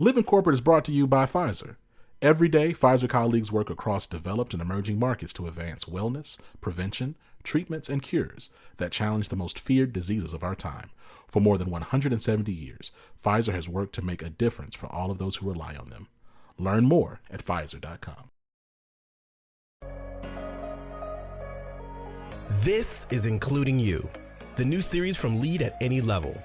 Live in Corporate is brought to you by Pfizer. Every day, Pfizer colleagues work across developed and emerging markets to advance wellness, prevention, treatments, and cures that challenge the most feared diseases of our time. For more than 170 years, Pfizer has worked to make a difference for all of those who rely on them. Learn more at Pfizer.com. This is Including You, the new series from Lead at Any Level.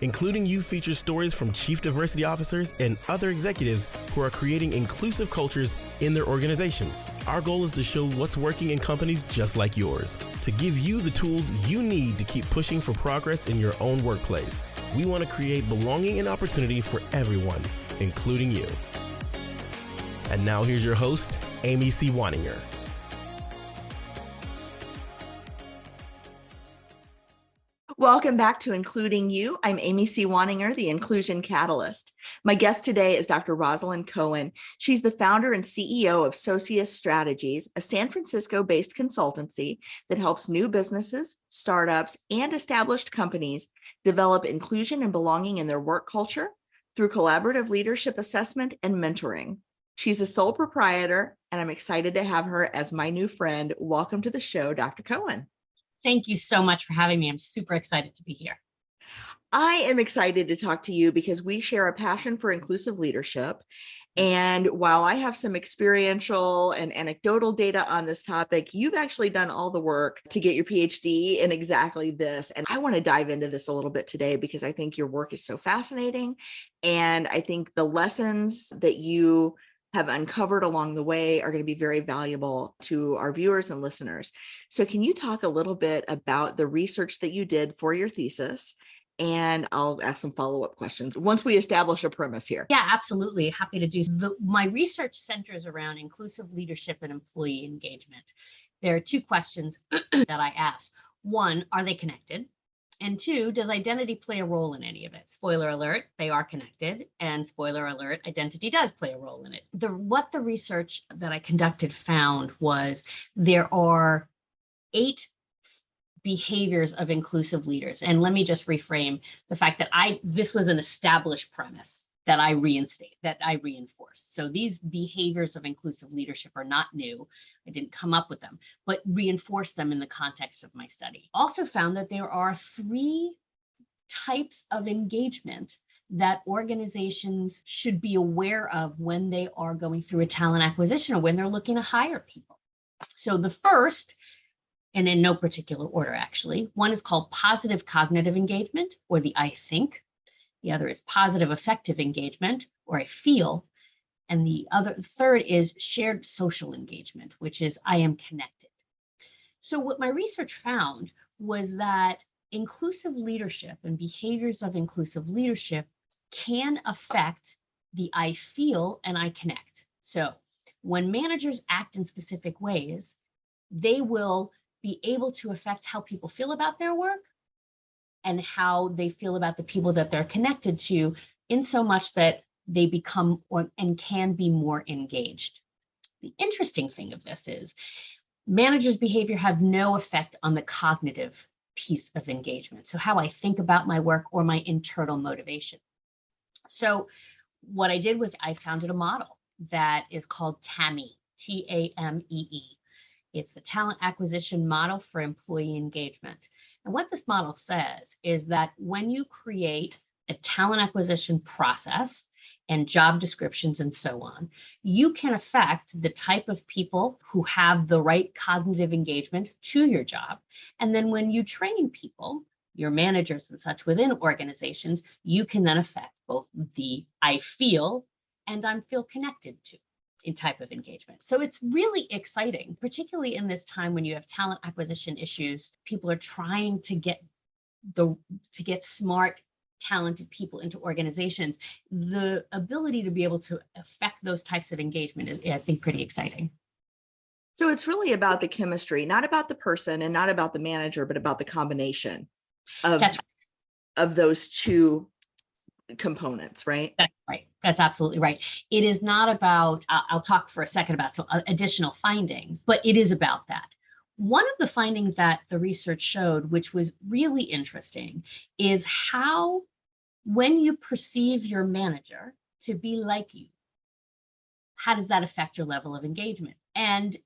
Including You features stories from chief diversity officers and other executives who are creating inclusive cultures in their organizations. Our goal is to show what's working in companies just like yours, to give you the tools you need to keep pushing for progress in your own workplace. We want to create belonging and opportunity for everyone, including you. And now here's your host, Amy C. Waninger. Welcome back to Including You. I'm Amy C. Waninger, the Inclusion Catalyst. My guest today is Dr. Rosalind Cohen. She's the founder and CEO of Socius Strategies, a San Francisco-based consultancy that helps new businesses, startups, and established companies develop inclusion and belonging in their work culture through collaborative leadership assessment and mentoring. She's a sole proprietor, and I'm excited to have her as my new friend. Welcome to the show, Dr. Cohen. Thank you so much for having me. I'm super excited to be here. I am excited to talk to you because we share a passion for inclusive leadership. And while I have some experiential and anecdotal data on this topic, you've actually done all the work to get your PhD in exactly this. And I want to dive into this a little bit today because I think your work is so fascinating. And I think the lessons that you have uncovered along the way are going to be very valuable to our viewers and listeners. So can you talk a little bit about the research that you did for your thesis? And I'll ask some follow-up questions once we establish a premise here. Yeah, absolutely. Happy to do so. My research centers around inclusive leadership and employee engagement. There are two questions that I asked. One, are they connected? And two, does identity play a role in any of it? Spoiler alert, they are connected. And spoiler alert, identity does play a role in it. What the research that I conducted found was there are 8 behaviors of inclusive leaders. And let me just reframe the fact that this was an established premise that I reinforced. So these behaviors of inclusive leadership are not new. I didn't come up with them, but reinforced them in the context of my study. Also found that there are 3 types of engagement that organizations should be aware of when they are going through a talent acquisition or when they're looking to hire people. So the first, and in no particular order actually, one is called positive cognitive engagement, or the I think. The other is positive affective engagement, or I feel. And the third is shared social engagement, which is I am connected. So what my research found was that inclusive leadership and behaviors of inclusive leadership can affect the I feel and I connect. So when managers act in specific ways, they will be able to affect how people feel about their work and how they feel about the people that they're connected to, in so much that they become and can be more engaged. The interesting thing of this is managers' behavior have no effect on the cognitive piece of engagement. So how I think about my work or my internal motivation. So what I did was I founded a model that is called TAMEE, T-A-M-E-E. It's the talent acquisition model for employee engagement. And what this model says is that when you create a talent acquisition process and job descriptions and so on, you can affect the type of people who have the right cognitive engagement to your job. And then when you train people, your managers and such within organizations, you can then affect both the I feel and I feel connected to in type of engagement. So it's really exciting, particularly in this time when you have talent acquisition issues. People are trying to get smart, talented people into organizations. The ability to be able to affect those types of engagement is, I think, pretty exciting. So it's really about the chemistry, not about the person and not about the manager, but about the combination of those two components, right? That's right. That's absolutely right. It is not about, I'll talk for a second about some additional findings, but it is about that. One of the findings that the research showed, which was really interesting, is how when you perceive your manager to be like you, how does that affect your level of engagement? And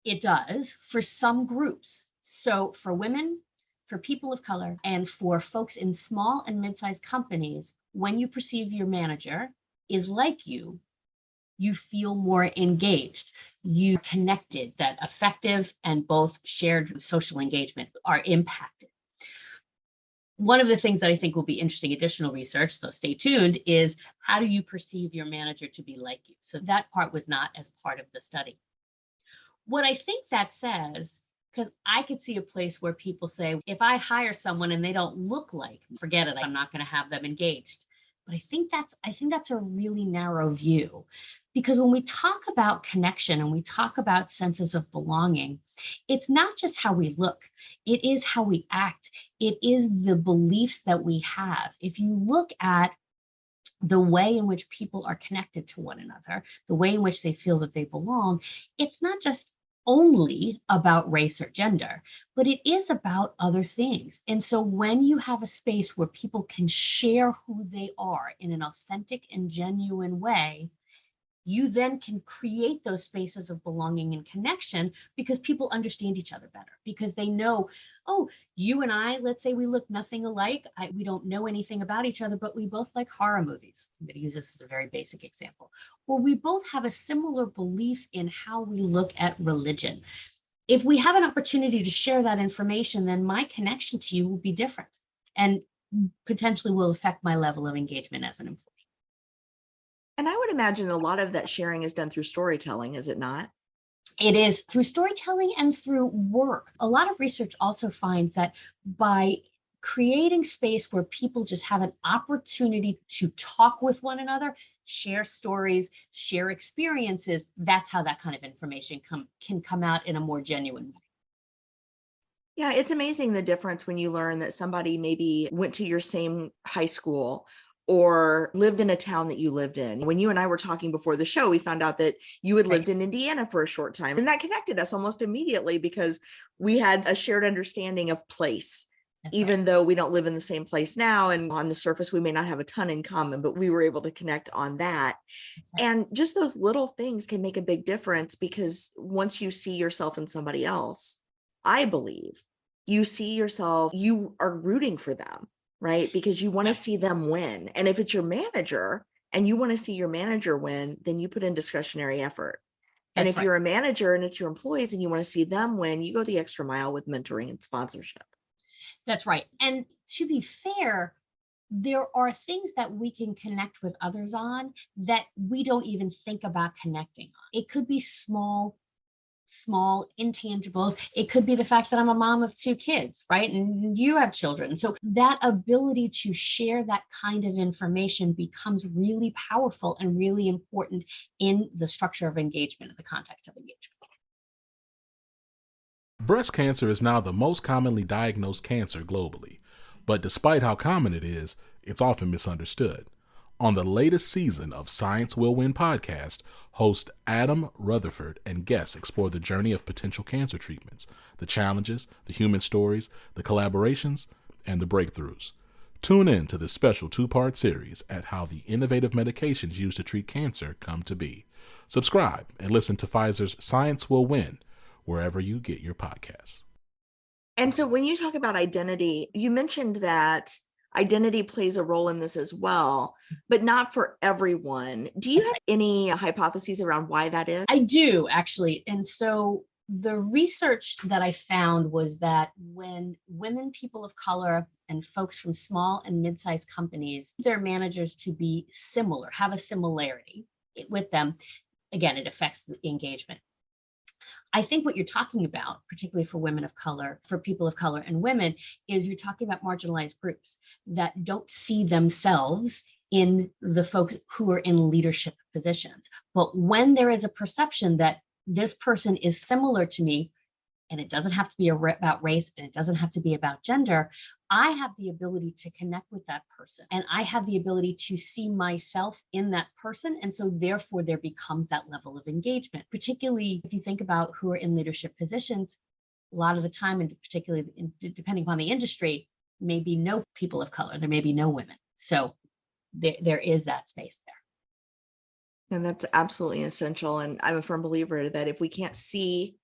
it does for some groups. So for women, for people of color, and for folks in small and mid-sized companies, when you perceive your manager is like you feel more engaged, you connected, that effective and both shared social engagement are impacted. One of the things that I think will be interesting additional research, so stay tuned, is how do you perceive your manager to be like you? So that part was not as part of the study. What I think that says, because I could see a place where people say, if I hire someone and they don't look like, forget it, I'm not going to have them engaged. But I think that's a really narrow view, because when we talk about connection and we talk about senses of belonging, it's not just how we look, it is how we act. It is the beliefs that we have. If you look at the way in which people are connected to one another, the way in which they feel that they belong, it's not just only about race or gender, but it is about other things. And so when you have a space where people can share who they are in an authentic and genuine way, you then can create those spaces of belonging and connection, because people understand each other better, because they know, oh, you and I, let's say we look nothing alike. We don't know anything about each other, but we both like horror movies. I'm going to use this as a very basic example. Or we both have a similar belief in how we look at religion. If we have an opportunity to share that information, then my connection to you will be different and potentially will affect my level of engagement as an employee. And I would imagine a lot of that sharing is done through storytelling, is it not? It is through storytelling and through work. A lot of research also finds that by creating space where people just have an opportunity to talk with one another, share stories, share experiences, that's how that kind of information can come out in a more genuine way. Yeah, it's amazing the difference when you learn that somebody maybe went to your same high school or lived in a town that you lived in. When you and I were talking before the show, we found out that you had lived in Indiana for a short time, and that connected us almost immediately because we had a shared understanding of place. That's even right. Though we don't live in the same place now, and on the surface, we may not have a ton in common, but we were able to connect on that. Right. And just those little things can make a big difference, because once you see yourself in somebody else, I believe you see yourself, you are rooting for them. Right? Because you want to see them win. And if it's your manager and you want to see your manager win, then you put in discretionary effort. And if you're a manager and it's your employees and you want to see them win, you go the extra mile with mentoring and sponsorship. That's right. And to be fair, there are things that we can connect with others on that we don't even think about connecting on. It could be small intangibles. It could be the fact that I'm a mom of 2 kids, right? And you have children. So that ability to share that kind of information becomes really powerful and really important in the structure of engagement, in the context of engagement. Breast cancer is now the most commonly diagnosed cancer globally, but despite how common it is, it's often misunderstood. On the latest season of Science Will Win podcast, host Adam Rutherford and guests explore the journey of potential cancer treatments, the challenges, the human stories, the collaborations, and the breakthroughs. Tune in to this special 2-part series at how the innovative medications used to treat cancer come to be. Subscribe and listen to Pfizer's Science Will Win wherever you get your podcasts. And so when you talk about identity, you mentioned that identity plays a role in this as well, but not for everyone. Do you have any hypotheses around why that is? I do, actually. And so the research that I found was that when women, people of color, and folks from small and mid-sized companies, their managers to be similar, have a similarity with them, again, it affects the engagement. I think what you're talking about, particularly for women of color, for people of color and women, is you're talking about marginalized groups that don't see themselves in the folks who are in leadership positions. But when there is a perception that this person is similar to me, and it doesn't have to be about race, and it doesn't have to be about gender, I have the ability to connect with that person, and I have the ability to see myself in that person. And so therefore there becomes that level of engagement, particularly if you think about who are in leadership positions. A lot of the time, and particularly depending upon the industry, maybe no people of color, there may be no women. So there is that space there. And that's absolutely essential. And I'm a firm believer that if we can't see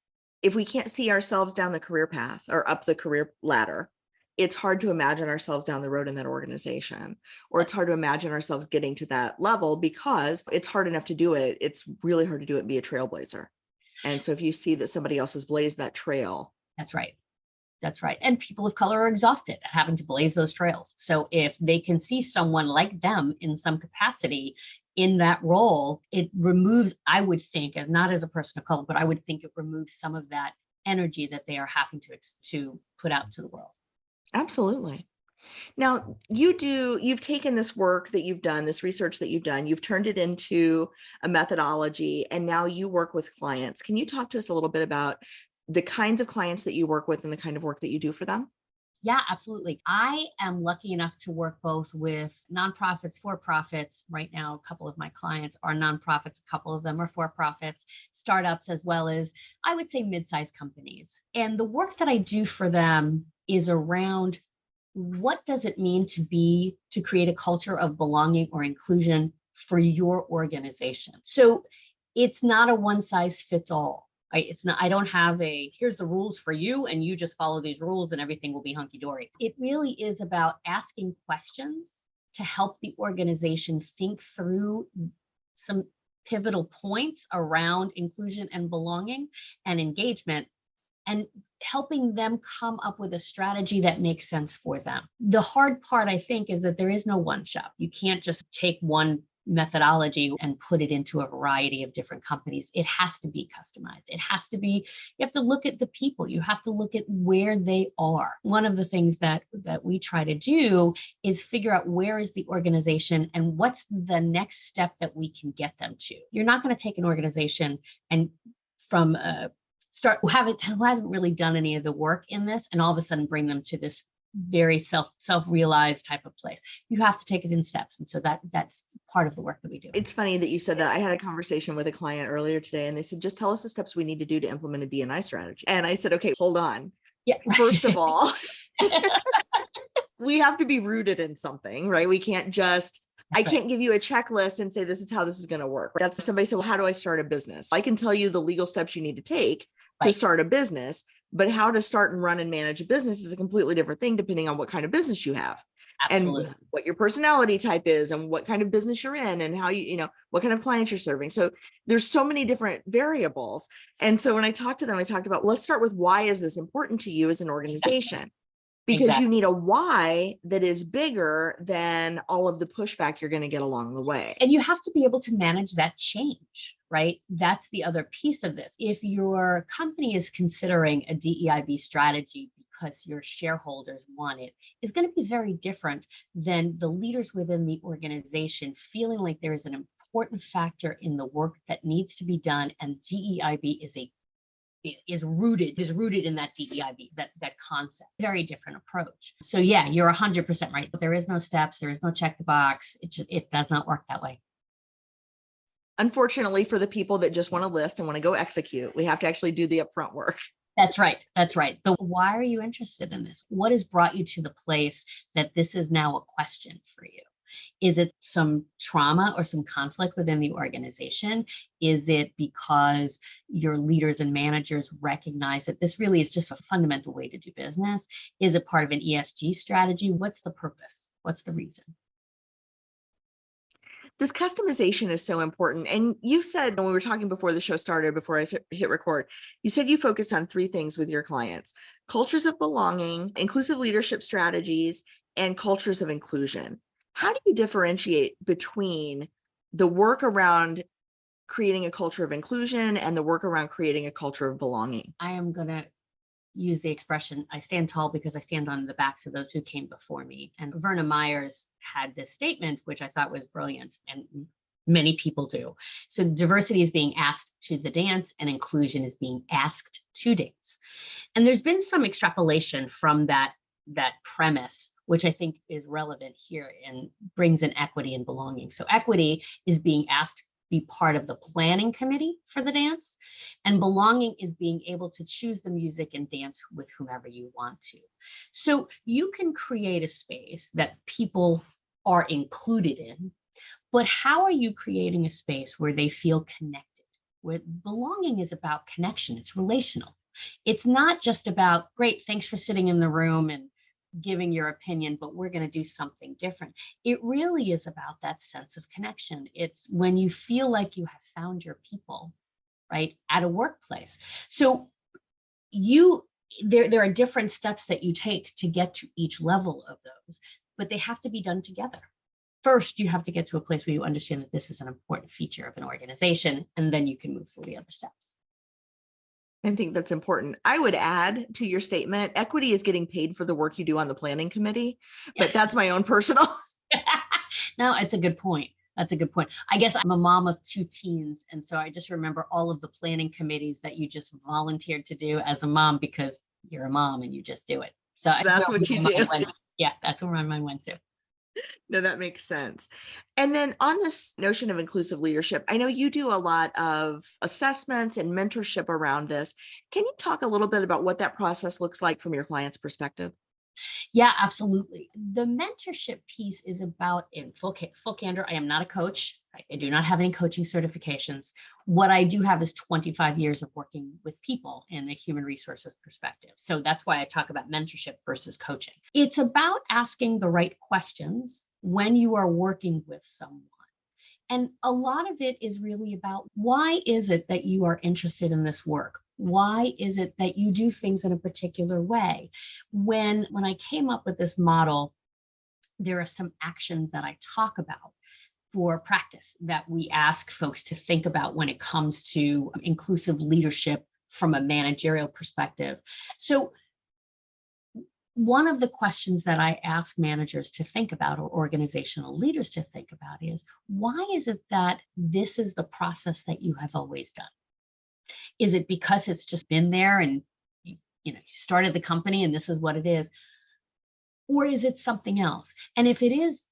ourselves down the career path or up the career ladder, it's hard to imagine ourselves down the road in that organization, or it's hard to imagine ourselves getting to that level because it's hard enough to do it. It's really hard to do it and be a trailblazer. And so if you see that somebody else has blazed that trail. That's right. That's right. And people of color are exhausted at having to blaze those trails. So if they can see someone like them in some capacity in that role, it removes, I would think, as not as a person of color, but I would think it removes some of that energy that they are having to put out to the world. Absolutely. Now, you've taken this work that you've done, this research that you've done, you've turned it into a methodology, and now you work with clients. Can you talk to us a little bit about the kinds of clients that you work with and the kind of work that you do for them? Yeah, absolutely. I am lucky enough to work both with nonprofits, for-profits. Right now, a couple of my clients are nonprofits, a couple of them are for-profits, startups, as well as, I would say, mid-sized companies. And the work that I do for them is around what does it mean to create a culture of belonging or inclusion for your organization? So it's not a one size fits all. It's not, I don't have here's the rules for you and you just follow these rules and everything will be hunky dory. It really is about asking questions to help the organization think through some pivotal points around inclusion and belonging and engagement, and helping them come up with a strategy that makes sense for them. The hard part, I think, is that there is no one shop. You can't just take one methodology and put it into a variety of different companies. It has to be customized. You have to look at the people. You have to look at where they are. One of the things that we try to do is figure out where is the organization and what's the next step that we can get them to. You're not going to take an organization and from who hasn't really done any of the work in this and all of a sudden bring them to this very self-realized type of place. You have to take it in steps. And so that's part of the work that we do. It's funny that you said that. I had a conversation with a client earlier today and they said, just tell us the steps we need to do to implement a D&I strategy. And I said, okay, hold on. Yeah. First of all, we have to be rooted in something, right? We can't just, I can't give you a checklist and say, this is how this is going to work. That's somebody said, well, how do I start a business? I can tell you the legal steps you need to take to start a business, but how to start and run and manage a business is a completely different thing depending on what kind of business you have. Absolutely. And what your personality type is and what kind of business you're in and how what kind of clients you're serving. So there's so many different variables. And so when I talked to them, I talked about, let's start with why is this important to you as an organization? Because you need a why that is bigger than all of the pushback you're going to get along the way. And you have to be able to manage that change, right? That's the other piece of this. If your company is considering a DEIB strategy because your shareholders want it, is going to be very different than the leaders within the organization feeling like there is an important factor in the work that needs to be done. And DEIB is rooted in that DEIB, that concept. Very different approach. So yeah, you're 100% right. There is no steps. There is no check the box. It does not work that way. Unfortunately, for the people that just want to list and want to go execute, we have to actually do the upfront work. That's right. That's right. So why are you interested in this? What has brought you to the place that this is now a question for you? Is it some trauma or some conflict within the organization? Is it because your leaders and managers recognize that this really is just a fundamental way to do business? Is it part of an ESG strategy? What's the purpose? What's the reason? This customization is so important. And you said when we were talking before the show started, before I hit record, you said you focused on 3 things with your clients: cultures of belonging, inclusive leadership strategies, and cultures of inclusion. How do you differentiate between the work around creating a culture of inclusion and the work around creating a culture of belonging? I am going to use the expression, I stand tall because I stand on the backs of those who came before me. And Verna Myers had this statement, which I thought was brilliant, and many people do. So diversity is being asked to the dance and inclusion is being asked to dance. And there's been some extrapolation from that premise, which I think is relevant here and brings in equity and belonging. So equity is being asked to be part of the planning committee for the dance, and belonging is being able to choose the music and dance with whomever you want to. So you can create a space that people are included in, But how are you creating a space where they feel connected? Where belonging is about connection, it's relational. It's not just about, great, thanks for sitting in the room and giving your opinion, but we're going to do something different. It really is about that sense of connection. It's when you feel like you have found your people, right, at a workplace. So there are different steps that you take to get to each level of those, but they have to be done together. First, you have to get to a place where you understand that this is an important feature of an organization, and then you can move through the other steps. I think that's important. I would add to your statement, equity is getting paid for the work you do on the planning committee, but that's my own personal. No, it's a good point. That's a good point. I guess I'm a mom of 2 teens. And so I just remember all of the planning committees that you just volunteered to do as a mom because you're a mom and you just do it. So That's what you do. Yeah, that's where my mind went to. No, that makes sense. And then on this notion of inclusive leadership, I know you do a lot of assessments and mentorship around this. Can you talk a little bit about what that process looks like from your client's perspective? Yeah, absolutely. The mentorship piece is about, in full candor, I am not a coach. I do not have any coaching certifications. What I do have is 25 years of working with people in a human resources perspective. So that's why I talk about mentorship versus coaching. It's about asking the right questions when you are working with someone. And a lot of it is really about, why is it that you are interested in this work? Why is it that you do things in a particular way? When I came up with this model, there are some actions that I talk about for practice that we ask folks to think about when it comes to inclusive leadership from a managerial perspective. So one of the questions that I ask managers to think about, or organizational leaders to think about, is, why is it that this is the process that you have always done? Is it because it's just been there and you started the company and this is what it is? Or is it something else? And if it is,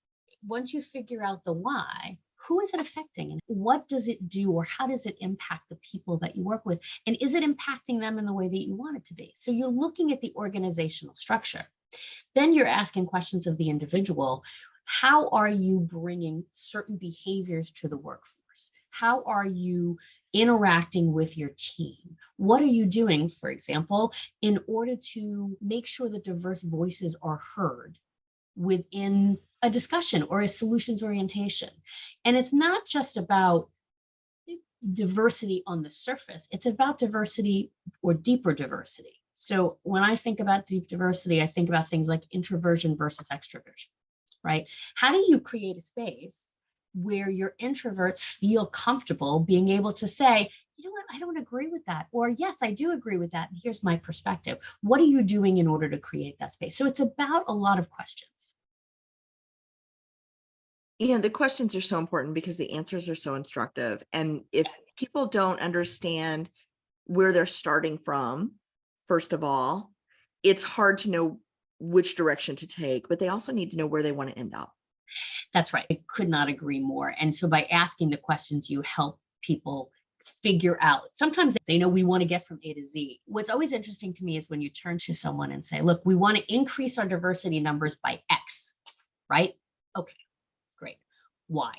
once you figure out the why, who is it affecting and what does it do, or how does it impact the people that you work with? And is it impacting them in the way that you want it to be? So you're looking at the organizational structure. Then you're asking questions of the individual. How are you bringing certain behaviors to the workforce? How are you interacting with your team? What are you doing, for example, in order to make sure that diverse voices are heard within a discussion or a solutions orientation? And it's not just about diversity on the surface, it's about diversity or deeper diversity. So when I think about deep diversity, I think about things like introversion versus extroversion, right? How do you create a space where your introverts feel comfortable being able to say, you know what, I don't agree with that, or yes, I do agree with that, and here's my perspective. What are you doing in order to create that space? So it's about a lot of questions. The questions are so important because the answers are so instructive. And if people don't understand where they're starting from, first of all, it's hard to know which direction to take, but they also need to know where they want to end up. That's right. I could not agree more. And so by asking the questions, you help people figure out. Sometimes they know we want to get from A to Z. What's always interesting to me is when you turn to someone and say, look, we want to increase our diversity numbers by X, right? Okay, great. Why?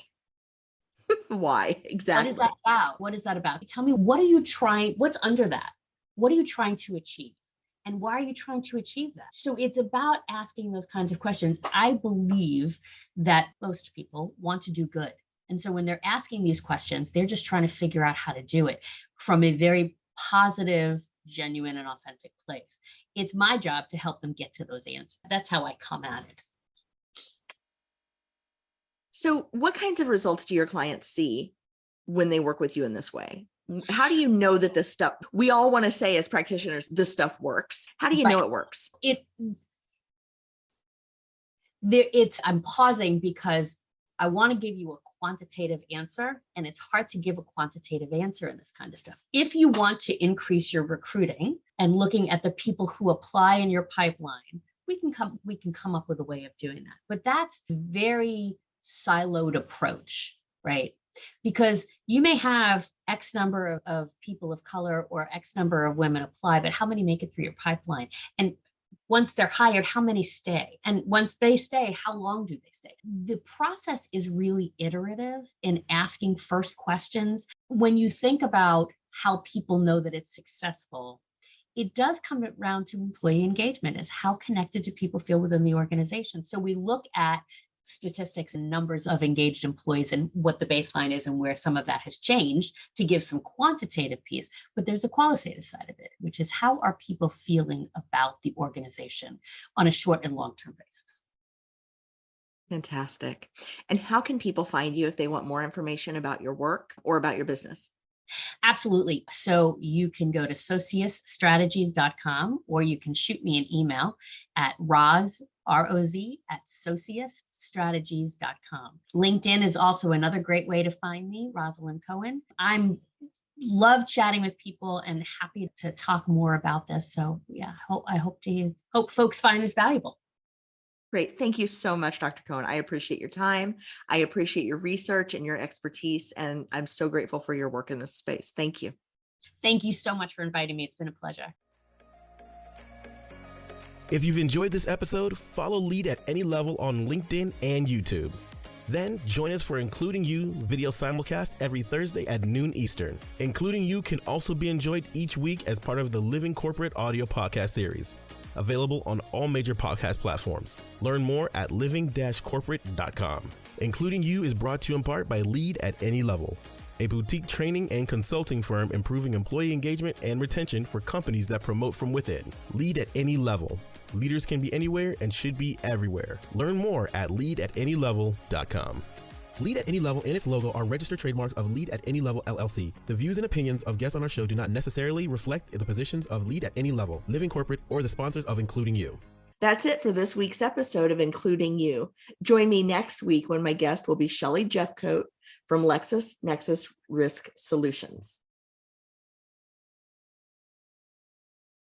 Why? Exactly. What is that about? What is that about? Tell me, what are you trying? What's under that? What are you trying to achieve? And why are you trying to achieve that? So it's about asking those kinds of questions. I believe that most people want to do good. And so when they're asking these questions, they're just trying to figure out how to do it from a very positive, genuine, and authentic place. It's my job to help them get to those answers. That's how I come at it. So what kinds of results do your clients see when they work with you in this way? How do you know that this stuff, we all want to say as practitioners, this stuff works? How do you know it works? I'm pausing because I want to give you a quantitative answer, and it's hard to give a quantitative answer in this kind of stuff. If you want to increase your recruiting and looking at the people who apply in your pipeline, we can come up with a way of doing that. But that's a very siloed approach, right? Because you may have X number of people of color or X number of women apply, but how many make it through your pipeline? And Once they're hired, how many stay? And once they stay, how long do they stay? The process is really iterative in asking first questions. When you think about how people know that it's successful, it does come around to employee engagement, is how connected do people feel within the organization. So we look at statistics and numbers of engaged employees and what the baseline is and where some of that has changed to give some quantitative piece. But there's the qualitative side of it, which is how are people feeling about the organization on a short and long-term basis. Fantastic. And how can people find you if they want more information about your work or about your business? Absolutely. So you can go to sociusstrategies.com, or you can shoot me an email at ROZ at sociusstrategies.com. LinkedIn is also another great way to find me, Rosalind Cohen. I'm love chatting with people and happy to talk more about this. So yeah, I hope folks find this valuable. Great. Thank you so much, Dr. Cohen. I appreciate your time. I appreciate your research and your expertise, and I'm so grateful for your work in this space. Thank you. Thank you so much for inviting me. It's been a pleasure. If you've enjoyed this episode, follow Lead at Any Level on LinkedIn and YouTube. Then join us for Including You video simulcast every Thursday at noon Eastern. Including You can also be enjoyed each week as part of the Living Corporate audio podcast series, available on all major podcast platforms. Learn more at living-corporate.com. Including You is brought to you in part by Lead at Any Level, a boutique training and consulting firm improving employee engagement and retention for companies that promote from within. Lead at Any Level. Leaders can be anywhere and should be everywhere. Learn more at leadatanylevel.com. Lead at Any Level and its logo are registered trademarks of Lead at Any Level LLC. The views and opinions of guests on our show do not necessarily reflect the positions of Lead at Any Level, Living Corporate, or the sponsors of Including You. That's it for this week's episode of Including You. Join me next week when my guest will be Shelley Jeffcoat from LexisNexis Risk Solutions.